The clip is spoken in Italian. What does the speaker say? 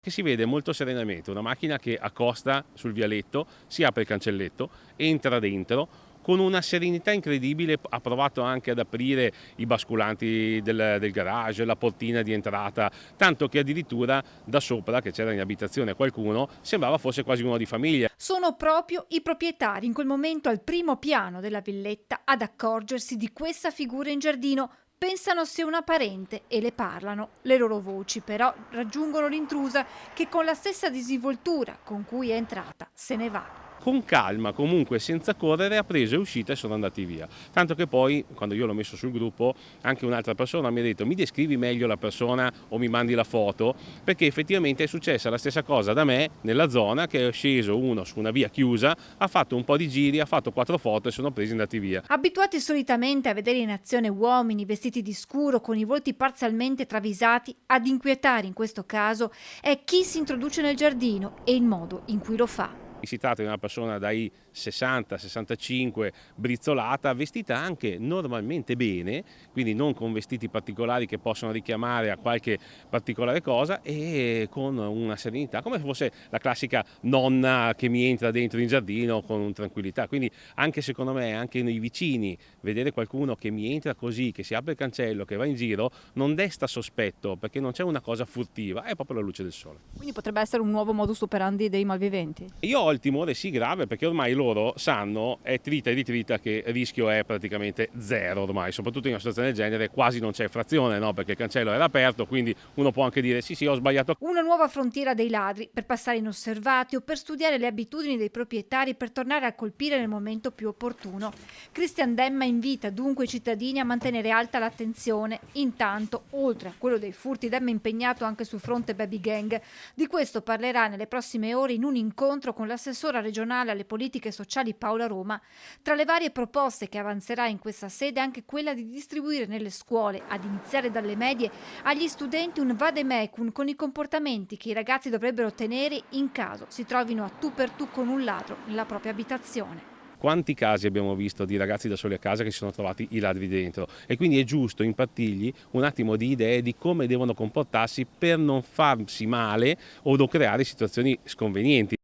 Che si vede molto serenamente una macchina che accosta sul vialetto, si apre il cancelletto, entra dentro, con una serenità incredibile ha provato anche ad aprire i basculanti del garage, la portina di entrata, tanto che addirittura da sopra, che c'era in abitazione qualcuno, sembrava fosse quasi uno di famiglia. Sono proprio i proprietari in quel momento al primo piano della villetta ad accorgersi di questa figura in giardino. Pensano sia una parente e le parlano. Le loro voci però raggiungono l'intrusa che con la stessa disinvoltura con cui è entrata se ne va. Con calma, comunque senza correre, ha preso e uscita e sono andati via. Tanto che poi, quando io l'ho messo sul gruppo, anche un'altra persona mi ha detto: mi descrivi meglio la persona o mi mandi la foto? Perché effettivamente è successa la stessa cosa da me nella zona, che è sceso uno su una via chiusa, ha fatto un po' di giri, ha fatto 4 foto e sono presi e andati via. Abituati solitamente a vedere in azione uomini vestiti di scuro con i volti parzialmente travisati, ad inquietare in questo caso è chi si introduce nel giardino e il modo in cui lo fa. Si tratta di una persona dai 60-65, brizzolata, vestita anche normalmente bene, quindi non con vestiti particolari che possono richiamare a qualche particolare cosa, e con una serenità, come se fosse la classica nonna che mi entra dentro in giardino con tranquillità. Quindi anche secondo me, anche nei vicini, vedere qualcuno che mi entra così, che si apre il cancello, che va in giro, non desta sospetto, perché non c'è una cosa furtiva, è proprio la luce del sole. Quindi potrebbe essere un nuovo modus operandi dei malviventi? Io ho il timore sì grave, perché ormai loro sanno, è trita e ritrita, che il rischio è praticamente zero ormai, soprattutto in una situazione del genere quasi non c'è frazione, no? Perché il cancello era aperto, quindi uno può anche dire sì ho sbagliato. Una nuova frontiera dei ladri per passare inosservati o per studiare le abitudini dei proprietari per tornare a colpire nel momento più opportuno. Christian Demma invita dunque i cittadini a mantenere alta l'attenzione. Intanto, oltre a quello dei furti, Demma è impegnato anche sul fronte baby gang. Di questo parlerà nelle prossime ore in un incontro con l'assessora regionale alle politiche sociali Paola Roma. Tra le varie proposte che avanzerà in questa sede anche quella di distribuire nelle scuole, ad iniziare dalle medie, agli studenti un vademecum con i comportamenti che i ragazzi dovrebbero tenere in caso si trovino a tu per tu con un ladro nella propria abitazione. Quanti casi abbiamo visto di ragazzi da soli a casa che si sono trovati i ladri dentro, e quindi è giusto impartirgli un attimo di idee di come devono comportarsi per non farsi male o non creare situazioni sconvenienti.